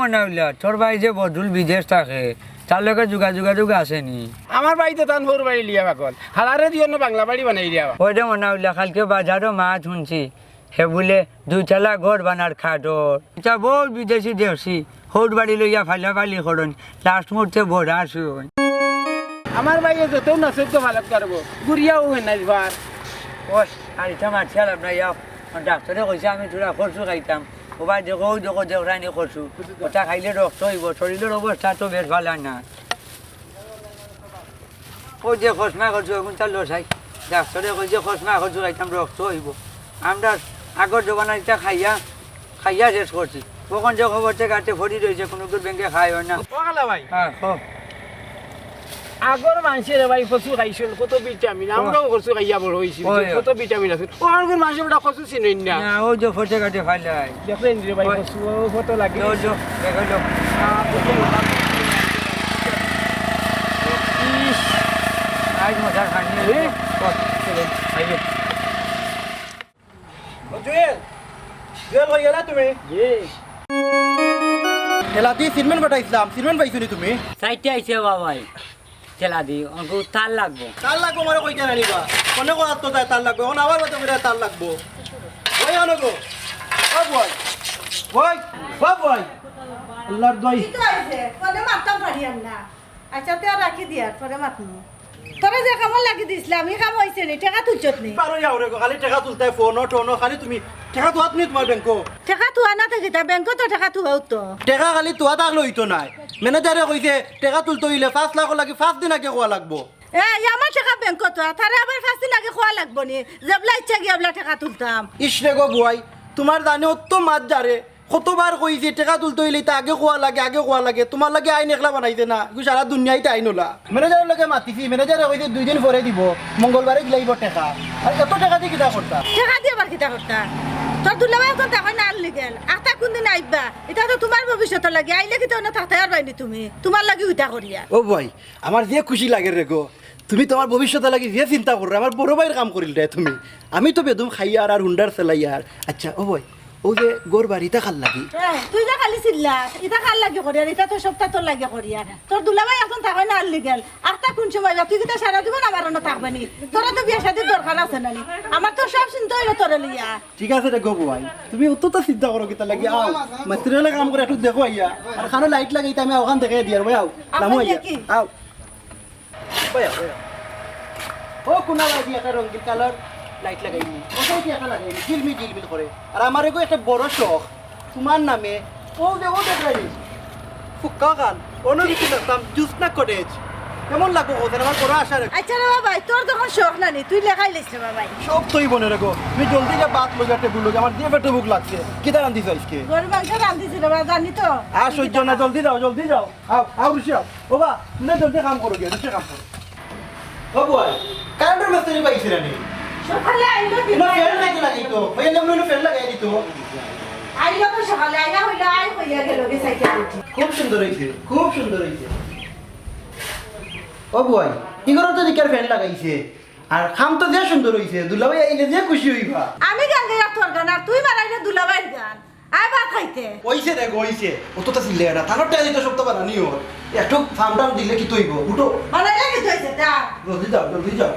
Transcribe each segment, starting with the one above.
মনে হইলা তোর ভাই যে বদুল বিদেশ থাকে তার লোকের যোগাযোগ আসেনি? আমার বাড়িতে তান ফোর বাড়ি লিয়া বাকল হালারে দিয়ে বাংলা বাড়ি বানাই দিয়া ওইটা মনে হইলা কালকে বাজারও মাছ শুনছি হে বলে 2 তলা ঘর বানার খাটর এটা বহু বিদেশি দেখছি হোট বাড়ি লইয়া ফালি করুন লাস্ট মুহূর্তে ভরা আসুন। আমার বাইরে যেতেও না সদ্য ভালো করবো গুড়িয়াও হয় না এবার। ওই আর এটা মারছি আলাপ না যাও ডাক্তারে কইছে আমি তোরা খরচু খাইতাম ও ভাই দেখো দেখানি খরচু ওটা খাইলে রক্ত হইব শরীরের অবস্থা তো বেশ ভালো না। ওই যে খসমা খরচু এখন তার লসাই ডাক্তারে কইছে খসমা খরচু খাইতাম রক্ত হইব। আমরা আগর জমানা এটা খাইয়া শেষ করছি কখন যে খবর থেকে গাছে ফরি রয়েছে কোনো ব্যাংকে খাই হয় না। ওখালা ভাই হ্যাঁ আগর মানুষের ভাই কচু খাইছিল কত ভিটামিন আমরাও কচু খাইয়া বড় হয়েছি কত ভিটামিন আছে ও আগর মানুষের ওটা কচু চিনেন না ওই যে ফটে গাছে ফাইলাই দেখলেন রে ভাই কচু কত লাগে দেখাইলো আজ মজা খানি জুয়েল জুয়েল হয়ে গেলা তুমি খেলাতে সিমেন্ট বাটাইছিলাম সিমেন্ট পাইছো নি তুমি সাইটে আইছে বাবাই খেলা দি অঙ্ক তার লাগবো তার লাগবো মানে কইতে আনিবা কোনে কথা তো তার লাগবো এখন আবার কথা করে তার লাগবো ওই আনগো ও বয় আল্লাহর দই কি তো আইছে পরে মারতাম পারিয়াম না আচ্ছা তে রাখি দিয়ার পরে মাতমু তোরা যে কাম লাগি দিছলা আমি কাম হইছে নি টাকা তুলছত নি পারো যাও রে খালি টাকা তুলতে ফোন টোনো খালি তুমি টাকা তো হাত নি তোমার ব্যাংকো টাকা তুয়া না থাকে তা ব্যাংক তো টাকা তুয়াও তো টাকা খালি তোয়া তাক লইতো নাই ম্যানেজারে কইছে টাকা তুলতে হইলে 5 লাখ লাগি 5 দিন আগে কোয়া লাগবো আমার টাকা ব্যাংক তো তারে আবার 5 দিন আগে খোয়া লাগবো নি জবলা ইচ্ছা গিয়াবলা টাকা তুলতাম ইসরে গো বুয়াই তোমার জানে অত মাছ যারে কতবার কইছে টাকা তুলতে হইলে তা আগে কোয়া লাগে তোমার লাগে আইন একলা বানাইছে না সারা দুনিয়াইতে আইন হলা ম্যানেজারের লগে মাতিছি ম্যানেজারে কইছে 2 দিন পরে দিব মঙ্গলবারে গিলাইব টাকা আর এত টাকা দিয়ে কিটা করতা টাকা দিয়ে আবার কিটা করতা তোর দুলাভাই এখন টাকা না আনলি গেল আতা কোন দিন আইবা এটা তো তোমার ভবিষ্যৎ লাগে আইলে কি তো না থাকতে আর বাইনি তুমি তোমার লাগি উইটা করিয়া ও ভাই আমার যে খুশি লাগে রে গো তুমি তোমার ভবিষ্যতে লাগি যে চিন্তা করো আমার বড় ভাইয়ের কাম করিল রে তুমি আমি তো বেদম খাইয়ার আর হুন্ডার চালাইয়ার আচ্ছা ও ভাই ও যে গোর বাড়িতে খাল লাগি তুই যা খালি চিল্লা এটা কার লাগে করিয়া এটা তো সপ্তাহ তোর লাগে করিয়া তোর দুলাভাই এখন থাকবে না আনলি গেল আতা কোন সময় তুই কি সারা জীবন আমার না থাকবে নি তোরা তো বিয়ে শাদির দরকার আছে না নি আমার তো সব চিন্তা হইলো তোর লিয়া ঠিক আছে রে গো ভাই তুমি অত তো চিন্তা করো কিতা লাগি আও মাস্টারের কাম করে একটু দেখো আইয়া আর খানো লাইট লাগাইতে আমি ওখান থেকে দিয়ার ভাই আও নামো আইয়া আও ভাই আও ও কোনা লাগি একটা রঙিন কালার লাইট লাগাইনি ওটাও কি একটা লাগাইনি ঝিলমিল করে আর আমার এগো একটা বড় শখ তোমার নামে ও দেখাই ফুক্কা গান অন্য কিছু লাগতাম জুসনা কটেজ কেমন লাগবো ওদের আমার বড় আশা রেখো আচ্ছা রে বাবা তোর তখন শখ না নি তুই লেখাই লিস রে বাবা সব তুই বনে রেখো তুমি জলদি যা বাত লগে টেবিল লগে আমার দিয়ে পেটে ভুক লাগছে কি দাঁড়ান দিছ আজকে গরু মাংস রান্ধিছি রে বাবা জানি তো আর সহ্য না জলদি যাও আও ঋষি আও ও বা তুমি জলদি কাম করো গিয়ে ঋষি কাম করো ও বয় কারেন্টের মেসেজ পাইছি রানি সকালে আইলো ইনো ফেল লাগাইতো ভাই এমন ফেল লাগাই দিত আইলো তো সকালে আইলা হইলা আই হইয়া গেল গে সাইকেল উঠি খুব সুন্দর হইছে ও বয় কি করো তো দিকার ফেল লাগাইছে আর খাম তো যে সুন্দর হইছে দুলাভাই আইলে যে খুশি হইবা আমি গান গাই তোর গান আর তুই মারাইলে দুলাভাই গান আই ভাত খাইতে ওইছে রে গইছে অত তো সিলে না তানোর টাকা দিতে সব তো বানানি ওর একটু ফার্ম টাম দিলে কি তৈব উঠো মানে লাগি হইছে তা জলদি যাও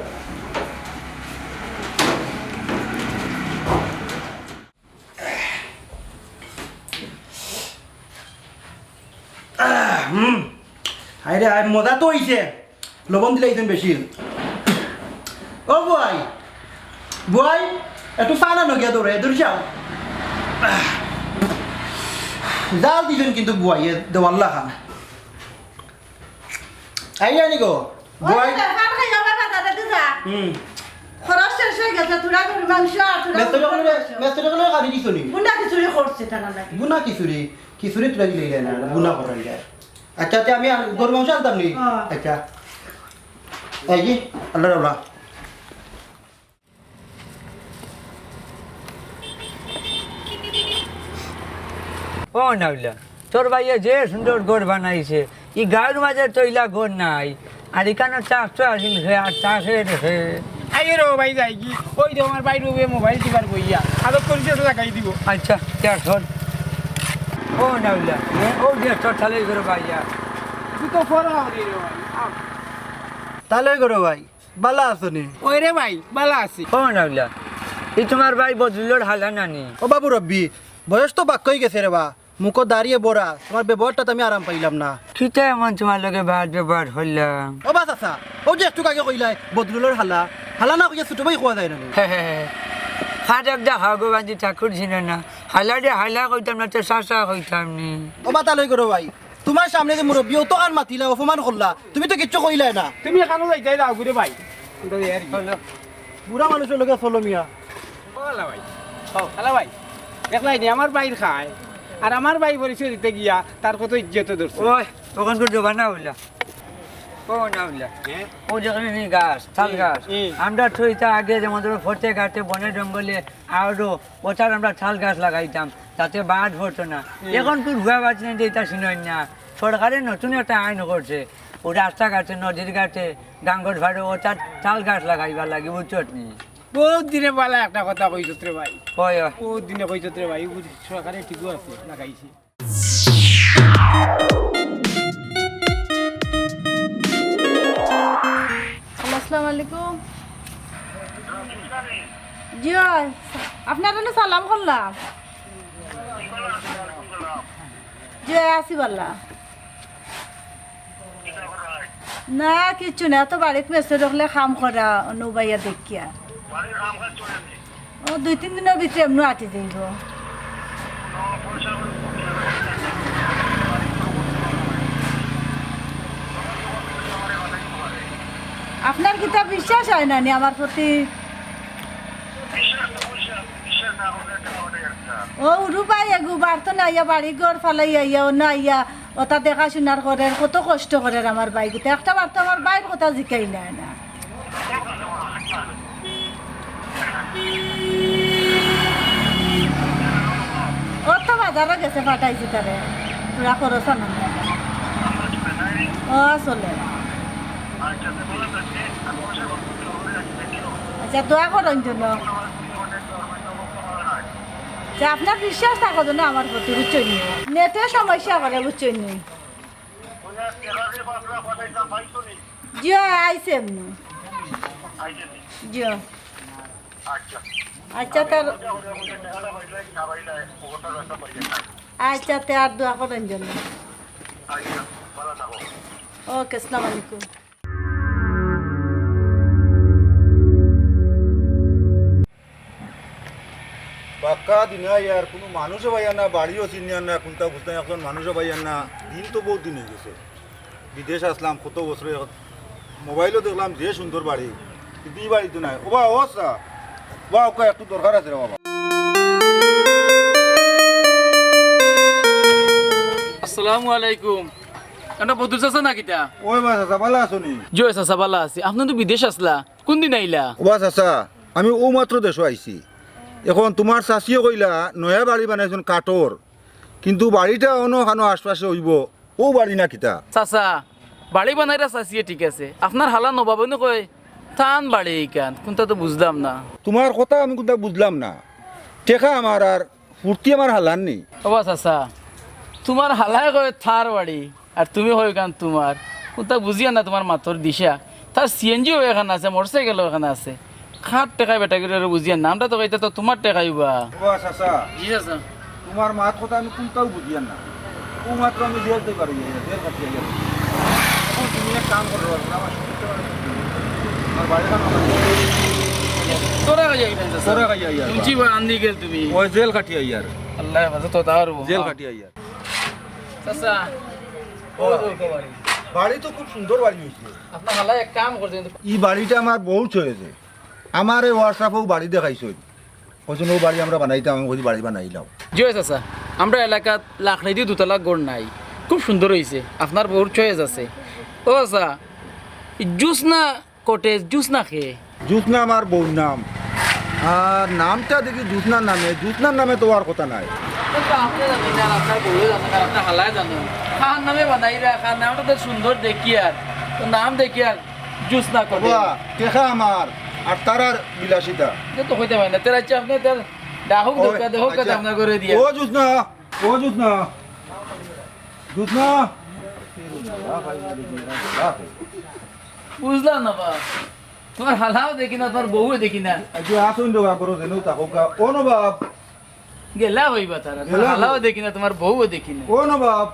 আরে আয় মজা তো হইছে লবণ দিলাইছেন বেশি ও বয় একটু ফানা নগিয়া দৌড়ে দৌড় যাও জাল দিবেন কিন্তু বুয়াই দেওয়াল্লা খান আইয়ানি গো বুয়াই ভাত খাই যাবা বাজারে দিছা খরচ শেষ হয়ে গেছে তুরা গরু মাংস আর তুরা মেস্তরে গাড়ি দিছো নি বুনা খিচুড়ি করছে টাকা লাগে বুনা খিচুড়ি তুলা দিলে না বুনা করাই যায় আচ্ছা আমি গরু মাংস আনতাম নি আচ্ছা এই যে আল্লাহ রাব্লা ও নাইলা তোর ভাইয়া যে সুন্দর ঘর বানাইছে ই গাঁর মাঝে তৈলা ঘর নাই আর এখানে চাষ তো আসিল হে আর চাষে রেখে আইয়ে রে ভাই যাই কি ওই তো আমার বাইরে মোবাইল টিপার বইয়া আদত করিছে তো লাগাই দিব আচ্ছা চাষ হল ও ও নাউলা ও গেস্ট ঠালে করে ভাইয়া তুই তো ফরা হরি রে ভাই আও। তাহলে করো ভাই বালা আসনি ওই রে ভাই ভালো আছি ও নাউলা এই তোমার ভাই বদলুলোর হালা নানি ও বাবু রব্বি বয়স তো বাক্যই গেছে রে বা মুখ দাঁড়িয়ে বড়া তোমার ব্যবহারটা আমি আরাম পাইলাম না কিতা এমন তোমার লগে বাদ ব্যবহার হইলাম ও বাস আসা ও যে একটু আগে কইলাই বদলুলোর হালা হালা না কইয়া ছোট ভাই খোয়া যায় না নি? খাট একটা ভগবানজি ঠাকুর ছিল না হালা দে হালা কইতাম না তো চাষা কইতাম নি ও বা তাহলে করো ভাই তোমার সামনে যে মুরব্বী ও তো কান মাতিলা অপমান করলা তুমি তো কিচ্ছু কইলাই না তুমি এখানে যাইতে দাও ঘুরে ভাই কিন্তু এর বুড়া মানুষের লোকে চলো মিয়া হ্যালো ভাই হ্যালো ভাই দেখলাই নি আমার বাইর খায় আর আমার ভাই পরিচয় দিতে গিয়া তার কত ইজ্জত ধরছে ওই ওখান করে জোবা না হইলা ও না হইলা ও যেখানে নি গাছ তাল গাছ আমরা থইতা আগে যেমন ধরো ফতে ঘাটে বনে জঙ্গলে আরো ওটার আমরা তাল গাছ লাগাইতাম তাতে বাঁধ হতো না এখন তুই ভুয়া গাছ নেই এটা শুনোই না সরকারের নতুন একটা আইন করছে ও রাস্তাঘাটে নদীর ঘাটে ডাঙ্গর ভাড়ে ওটার তাল গাছ লাগাইবার লাগে বুঝছত নি বহুত দিনে পালা একটা কথা কইছত রে ভাই হয় বহুত দিনে কইছত রে ভাই সরকারে ঠিকও আছে লাগাইছে আসসালামু আলাইকুম জি আপনার সালাম করলাম জি আসি বললা না কিছু না তো বাড়িতে মেসে রাখলে খাম করা নৌবাইয়া দেখিয়া ও 2-3 দিনের ভিতরে এমনি আটি যাইব আপনার কিতা বিশ্বাস হয় না নি আমার প্রতি ও রুবাই এগুবার তো না ইয়া বাড়ি ঘর ফালাই আইয়া ও না ইয়া ওটা দেখাশোনার করে কত কষ্ট করে আমার বাইকতে একটা বার তো আমার বাইর কথা জিকাই না না ও তো বাজারে গেছে পাঠাইছি তারে পুরা খরচ না ও চলে আচ্ছা দোয়া করেন জন্য আচ্ছা আপনার বিশ্বাস থাকো জন্য আমার প্রতি বুঝছেন নেটে সমস্যা করে বুঝছেন জিও আইসে এমনি জিও আচ্ছা তার আচ্ছা তে আর দোয়া করেন জন্য ওকে আসসালামু আলাইকুম পাক্কা দিন ইয়ার কোনো মানুষও পাইয়ার না বাড়িও চিনিয়ার না কোনটা বুঝতে এখন মানুষও পাইয়ার না দিন তো বহুত দিন হয়ে গেছে বিদেশ আসলাম কত বছরে মোবাইলও দেখলাম যে সুন্দর বাড়ি কিন্তু এই বাড়ি তো নাই ও বা অবস্থা বা ওকে একটু দরকার আছে রে বাবা আসসালামু আলাইকুম এটা বদুল চাচা না কিতা ওই বা চাচা ভালো আছো নি জয় চাচা ভালো আছি আপনি তো বিদেশ আসলা কোন দিন আইলা ও বা চাচা আমি ও মাত্র দেশ আইছি এখন তোমার চাষিও কইলা নয়া বাড়ি বানাইছেন কাঠর কিন্তু বাড়িটা অন্য খানো আশপাশে হইব ও বাড়ি না কিতা চাচা বাড়ি বানাইরা চাচিয়ে ঠিক আছে আপনার হালা নবাবনে কয় টান বাড়ি এইখান কোনটা তো বুঝলাম না তোমার কথা আমি কোনটা বুঝলাম না টেকা আমার আর ফুর্তি আমার হালান নি ওবা চাচা তোমার হালায় কয় থার বাড়ি আর তুমি হয় কান তোমার কোনটা বুঝিয়া না তোমার মাথর দিশা তার সিএনজিও এখানে আছে মোটরসাইকেলও এখানে আছে খাট টেকাই বেটা করে বুঝিয়া নামটা তো কইতে তো তোমার টেকাইবা ও চাচা জি চাচা তোমার মাত কথা আমি কোনটাও বুঝিয়ান না ও মাত্র আমি দিতে পারি দেড় কাটিয়ে গেল এখন তুমি এক কাম করো আমার শুনতে পারো আমার বাড়ি তোরা গাইয়া গেলেন চাচা তোরা গাইয়া ইয়ার শুনছি ভাই আন্দি গেল তুমি ওই জেল কাটিয়ে ইয়ার আল্লাহ বাজে তো তার জেল কাটিয়ে ইয়ার চাচা বাড়ি তো খুব সুন্দর বাড়ি হয়েছে আপনার হালায় এক কাম করছেন এই বাড়িটা আমার বহুত হয়েছে আমার এই হোয়াটসঅ্যাপেও বাড়ি দেখাইছো ওই ও বাড়ি আমরা বানাইতাম আমি ওই বাড়ি বানাইলাম জয় চাচা আমরা এলাকাত লাখড়ি দিয়ে দুতলা গড় নাই খুব সুন্দর হয়েছে আপনার বহুত চয়েস আছে ও চাচা জুস না কটেজ জুস না খেয়ে জ্যোৎস্না আমার বউর নাম আর নামটা দেখি জ্যোৎস্নার নামে তো আর কথা নাই আপনি জানেন আর আপনার বউ জানেন আর আপনার হালায় জানেন খান নামে বানাই রা খান নামটা তো সুন্দর দেখি আর তো নাম দেখি আর জুস না কটেজ বাবা দেখা আমার আর তারার বিলাসিতা এটা তো হইতে পারে না তেরা আপনি তার ডাহুক দোকা দেহ কথা আপনার করে দিয়ে ও জ্যোৎস্না দুধ না বুঝলাম না বাপ, তোমার হালাও দেখি না, তোমার বউও দেখি না, আজকে আসুন দেওয়া করো যেন তাকুকা ও নবাব গেলা হইবা তারা, তোমার গেলা হালাও দেখি না, তোমার বউও দেখি না। ও নবাব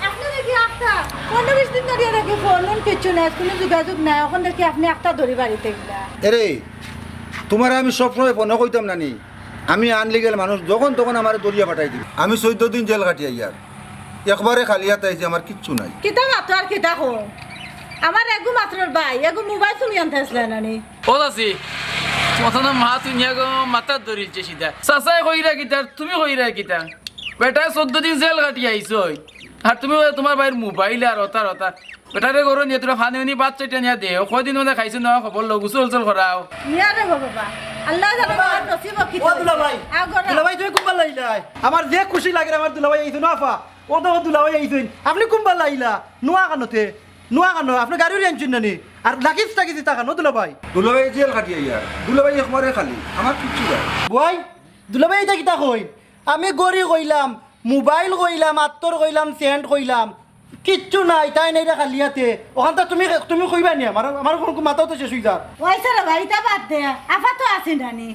আপনি দেখি একটা 15-20 দিন ধরে দেখি ফোন কিছু নাই, কোনো যোগাযোগ নাই, এখন দেখি আপনি একটা ধরি বাড়িতে গেলা। এরে তোমার আমি সবসময় ফোনে কইতাম নানি, আমি আনলিগেল মানুষ যখন তখন আমার দরিয়া পাঠাই দিই। আমি 14 দিন জেল কাটিয়ে ইয়ার একবারে খালি হাতে আইছি, আমার কিচ্ছু নাই। কিতা মাত্র আর কিতা কো আমার এগু মাত্র ভাই এগু মোবাইল তুমি আনতে আসলে নানি ও আছি তোমার না মা তুই মাথা ধরিছে সিধা চাচাই কইরা কিতা, তুমি কইরা কিতা, বেটা 14 দিন জেল কাটি আইছো, আর তুমি তোমার ভাইয়ের মোবাইল আর অতা বেটারে করো নিয়ে তোরা ফানি উনি বাচ্চা নিয়ে দে, কয়দিন মধ্যে খাইছো না খবর লো গুসল করাও নিয়া রে বাবা আল্লাহ জানে আমার নসিব কি ও দুলাভাই আগরা দুলাভাই তুমি কুম্বাল লাইলা আমার যে খুশি লাগে আমার দুলাভাই আইছো না আফা ও তো দুলাভাই আইছো আপনি কুম্বাল লাইলা নোয়া কানতে নোয়া কানো আপনি গাড়ি আনছেন নানি আর লাগিস টাকিস তা কানো দুলাভাই দুলাভাই জেল কাটিয়ে ইয়ার দুলাভাই একবারে খালি আমার কিচ্ছু নাই। বই দুলাভাই এটা কিতা কইন আমি গড়ি কইলাম মোবাইল কইলাম আত্তর কইলাম সেন্ট কইলাম কিচ্ছু নাই তাই নাই খালি হাতে ওখানটা তুমি তুমি কইবা নি আমার কোন মাথাও তো শেষ হই যা ওইসা রে ভাই তা বাদ দে আফা তো আছি নানি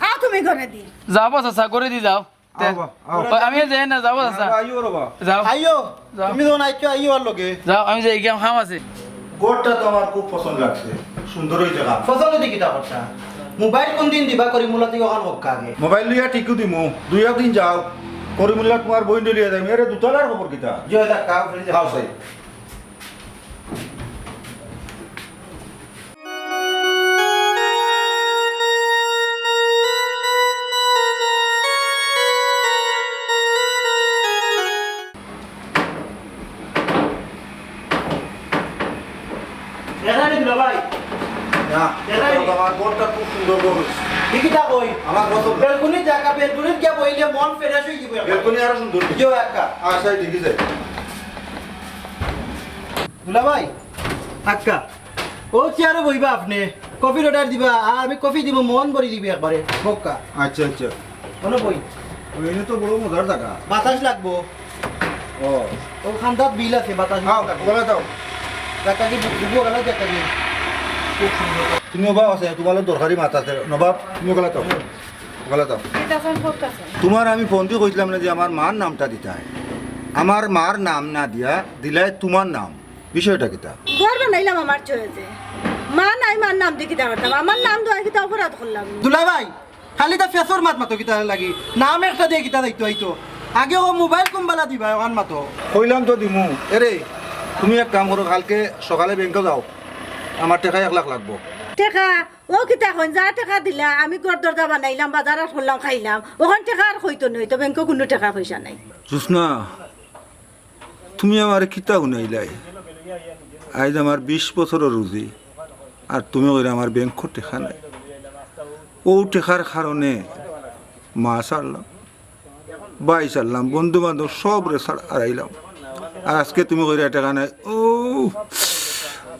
আও তুমি করে দি যাবো চাচা করে দি যাও তে। আও বা, আও। আমি যাই না, যাবো চাচা, আইও রবা যাও আইও যাও। তুমি যখন আইছো আইও আর লগে যাও, আমি যাই গিয়ে খাম আছে। গোটটা তো আমার খুব পছন্দ লাগছে, সুন্দর হয়েছে কাম। ফসল দি কিতা করছা মোবাইল কোন দিন দিবা করি মুলা থেকে ওখান হোক আগে মোবাইল লিয়া ঠিকও দিমু 2 দিন যাও করিমুল্লাহ তোমার বই লিয়া যাই মেরে দুতলার খবর কিতা জয় দা কাউ ফিরে খাও সাই এখানে দুলাভাই না এরাই। আমার গোটটা খুব সুন্দর করেছে কিতা কই আমার পছন্দ বেলকুনি জায়গা বেলকুনি গিয়া বইলে মন ফ্রেশ হই যাব বেলকনি আরো সুন্দর জয় একা আশাই দেখি যায় দুলাভাই আক্কা ও চেয়ারে বইবা আপনি কফির অর্ডার দিবা আর আমি কফি দিব মন ভরি দিবি একবারে বক্কা আচ্ছা আচ্ছা কোনো বই ওইনে তো বড় মজার জায়গা বাতাস লাগবো ও ও খান্দাত বিল আছে বাতাস খাও ওগুলা দাও টাকা কি দিব গেল টাকা কি তুমি নবাব আছে তোমার দরকারি মাথা আছে নবাব তুমি ওগুলা দাও ওগুলা দাও এটা ফোন করতেছে তোমার আমি ফোন দিয়ে কইছিলাম না যে আমার মার নামটা দিতে হয়, আমার মার নাম না দিয়া দিলাই তোমার নাম, বিষয়টা কিতা? ঘর বানাইলাম আমার চয়েছে মা নাই মার নাম দিয়ে কিতা করতাম আমার নাম দোয়া কিতা অপরাধ করলাম দুলাভাই খালি তা ফেসর মাত মাতো কিতা লাগি নাম একটা দিয়ে কিতা দায়িত্ব আইতো আগে ও মোবাইল কুম্বালা দিবা ওখান মাতো কইলাম তো দিমু। এরে তুমি এক কাম করো, কালকে সকালে ব্যাংকে যাও, আমার টাকা 1 লাখ লাগবো। টেকা ও কিতা কইন যা টাকা দিলা আমি ঘর দরজা বানাইলাম বাজার করলাম খাইলাম ওখান টাকা আর হইতো নই তো ব্যাংকে কোনো টাকা পয়সা নাই জুসনা তুমি আমার কিতা শুনাইলাই, আজ আমার 20 বছরের রুজি আর তুমি কইরা আমার ব্যাংক টেকা নাই। ও টেকার কারণে মা ছাড়লাম, বাই ছাড়লাম, বন্ধু বান্ধব সব রে হারাইলাম, আর আজকে তুমি কইরা টাকা নাই।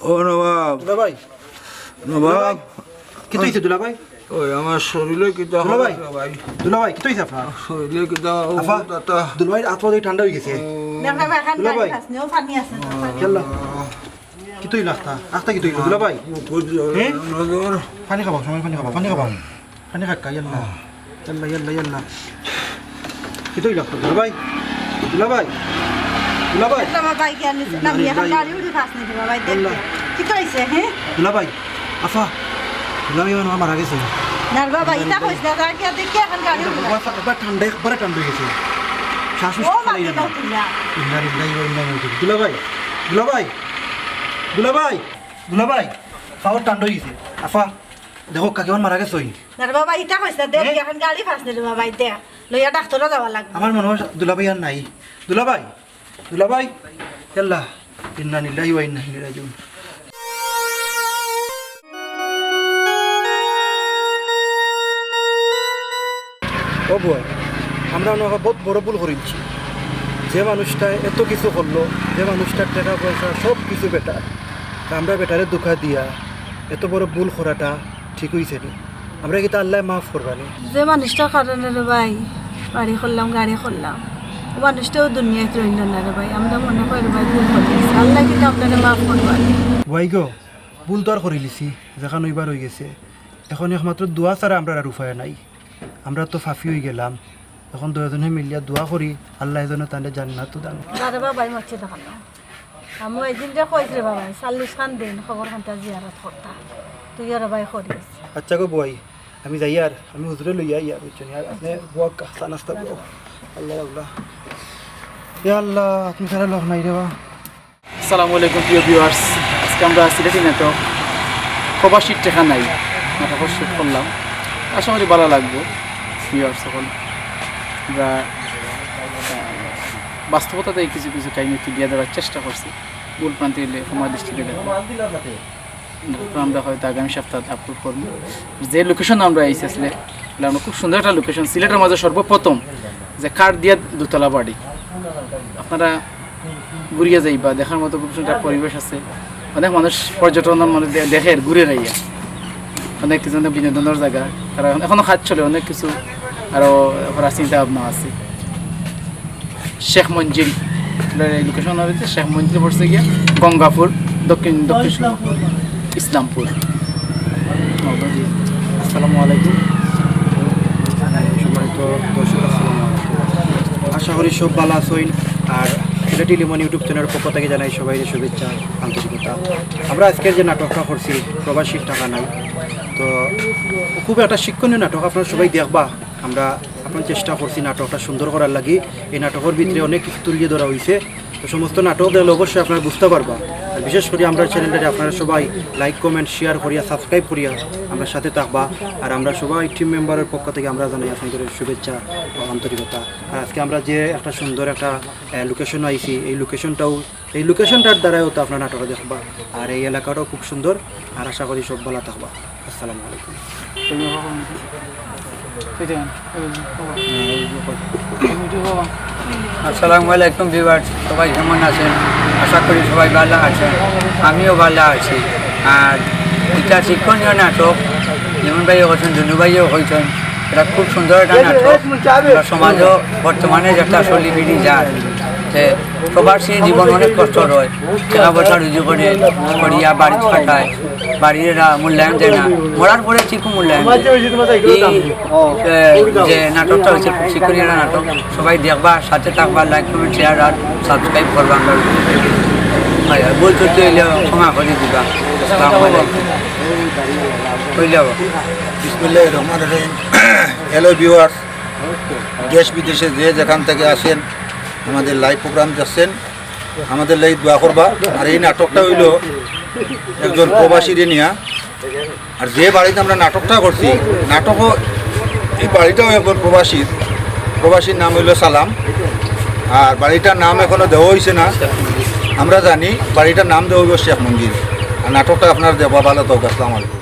ও নবাব দুলাভাই নবাব কি তৈছে দুলাভাই ওই আমার শরীরে কিতা দুলাভাই ভাই, দুলাভাই কি তৈছে আপনার শরীরে কিতা আফা দুলাভাই আত্মা দিয়ে ঠান্ডা হয়ে গেছে দেখা এখন দুলা ভাই। গাড়ি আসনেও পানি আছে খেলা কি তৈল আখতা আখতা কি তৈল দুলাভাই হ্যাঁ? পানি খাবা সময় পানি খাবা পানি খাক্কা ইয়াল্লা ইয়াল্লা ইয়াল্লা ইয়াল্লা কি তৈল আখতা দুলাভাই দুলাভাই দুলাভাই তোমার ভাই কি আনিস নামি এখন গাড়ি উঠে ফাস নি বাবা ভাই দেখ কি কইছে হ্যাঁ দুলাভাই আফা দুলাভাই আমার মারা গেছে নার বাবা ইটা কইছে না কি দেখি এখন গাড়ি উঠে একবার ঠান্ডা একবারে ঠান্ডা হয়ে গেছে শ্বাস ও মাটি দাও তুলা দুলাভাই দুলাভাই দুলাভাই দুলাভাই পাওয়ার ঠান্ডা হয়ে গেছে আফা দেখো কাকে মারা গেছে নার বাবা ইটা কইছে দেখ এখন গাড়ি ফাস নি বাবা ভাই দেখ লইয়া ডাক্তারে যাওয়া লাগবে আমার মনে হয় দুলাভাই আর নাই দুলাভাই দুলাভাই ইয়াল্লা ইন্না লিল্লাহি ওয়া ইন্না ইলাইহি রাজিউন ও বুয়া আমরা ওনাকে বহুত বড় ভুল করেছি যে মানুষটা এত কিছু করলো যে মানুষটার টাকা পয়সা সব কিছু বেটার আমরা বেটারে দুঃখা দিয়া এত বড় ভুল করাটা ঠিক হয়েছে নি আমরা কিন্তু আল্লাহ মাফ করবানি যে মানুষটার কারণে রে ভাই বাড়ি করলাম গাড়ি করলাম মানুষটাও দুনিয়ায় রইল না রে ভাই আমরা মনে করি ভাই ভুল করেছি আল্লাহ কিন্তু আপনারা মাফ করবা ভাই গো ভুল তো আর করে লিছি যেখানে ওইবার হয়ে গেছে এখন একমাত্র দোয়া ছাড়া আমরা আর উপায় নাই আমরা তো ফাঁফি হয়ে গেলাম এখন দুজনে মিলিয়া দোয়া করি আল্লাহ এজনে তাদের জান্নাত দান আরে বাবাই মারছে দেখানো আমি একদিন যে কইছি রে বাবাই 40 খান দিন খবর খানটা জিয়ারত করতা তুই আর ভাই করিস আচ্ছা গো বই আমি যাই আর আমি হুজুরে লইয়া ইয়া বুঝছেন আর আপনি বুয়া কাস্তা নাস্তা করো আল্লাহ আল্লাহ ইয়া আল্লাহ আপনি সারা লোক নাই রে বা আসসালামু আলাইকুম প্রিয় ভিউয়ার্স আজকে আমরা সিলেটি নাটক প্রবাসীর টেকা নাই নাটক শুট করলাম আশা করি ভালো লাগবে ভিউয়ার্স সকল আমরা বাস্তবতাতে কিছু কিছু কাহিনী তুলিয়ে ধরার চেষ্টা করছি ভুল প্রান্তে এলে আমার দৃষ্টিতে দেখবো আমরা হয়তো আগামী সপ্তাহে আপলোড করবো যে লোকেশন আমরা আইসি আসলে আমরা খুব সুন্দর একটা লোকেশন সিলেটের মাঝে সর্বপ্রথম যে কাঠ দিয়া দোতলা বাড়ি আপনারা ঘুরিয়ে যাইবা দেখার মতো খুব সুন্দর একটা পরিবেশ আছে অনেক মানুষ পর্যটন মানে দেখে ঘুরে রাইয়া অনেক কিছু বিনোদনের জায়গা তারা এখনও খাত চলে অনেক কিছু আরও করার চিন্তা ভাবনা আছে শেখ মঞ্জিল লোকেশন হয়েছে শেখ মঞ্জিল পড়ছে গিয়া গঙ্গাপুর দক্ষিণ ইসলামপুর আসসালামু আলাইকুম সম্মানিত দর্শক আসসালামু আলাইকুম আশা করি সব ভালো আছেন আর সিলেটি লিমন ইউটিউব চ্যানেলের পক্ষ থেকে জানাই সবাই শুভেচ্ছা আন্তরিকতা আমরা আজকের যে নাটকটা করছি প্রবাসীর টাকা নাই তো খুব একটা শিক্ষণীয় নাটক আপনারা সবাই দেখবা আমরা আপনার চেষ্টা করছি নাটকটা সুন্দর করার লাগি এই নাটকের ভিতরে অনেক কিছু তুলিয়ে ধরা হয়েছে তো সমস্ত নাটক দেখলে অবশ্যই আপনারা বুঝতে পারবা আর বিশেষ করে আমরা চ্যানেলটাতে আপনারা সবাই লাইক কমেন্ট শেয়ার করিয়া সাবস্ক্রাইব করিয়া আমরা সাথে থাকবা আর আমরা সবাই টিম মেম্বারের পক্ষ থেকে আমরা জানাই আপনাদের শুভেচ্ছা ও আন্তরিকতা আর আজকে আমরা যে একটা সুন্দর একটা লোকেশন আইছি এই লোকেশনটার দ্বারাও তো আপনার নাটক দেখবা আর এই এলাকাটাও খুব সুন্দর আর আশা করি সব ভালো থাকবা আসসালামু আলাইকুম আসসালামু আলাইকুম ভিউয়ার্স সবাই কেমন আছেন আশা করি সবাই ভালো আছেন আমিও ভালো আছি আর এটা শিক্ষণীয় নাটক যেমন ভাইও হয়েছেন ধনু ভাইও হয়েছেন এটা খুব সুন্দর একটা নাটক আমরা সমাজও বর্তমানে যেটা চলি বেড়ি যায় যে প্রবাসী জীবন অনেক কষ্ট হয় কেনা বছর রুজু করে করিয়া বাড়ি ফাটায় বাড়ির মূল্যায়ন দেয় না মরার পরে ঠিক মূল্যায়ন এই যে নাটকটা হয়েছে খুব শিক্ষণীয় নাটক সবাই দেখবা সাথে থাকবা লাইক কমেন্ট শেয়ার আর সাবস্ক্রাইব করবা আমরা বই চলতে হইলে ক্ষমা করে দিবা আসসালামু আলাইকুম বিসমিল্লাহির রহমানির রহিম হ্যালো ভিউয়ার্স দেশ বিদেশে যে যেখান থেকে আসেন আমাদের লাইভ প্রোগ্রাম যাচ্ছেন আমাদের লাইভ দোয়া করবা আর এই নাটকটা হইল একজন প্রবাসীরে নিয়া আর যে বাড়িতে আমরা নাটকটা করছি নাটকও এই বাড়িটাও একজন প্রবাসীর নাম হইল সালাম আর বাড়িটার নাম এখনো দেওয়া হয়েছে না আমরা জানি বাড়িটার নাম দেওয়া হইব শেখ মঞ্জিল আর নাটকটা আপনার দেওয়া ভালো তো আসসালামু আলাইকুম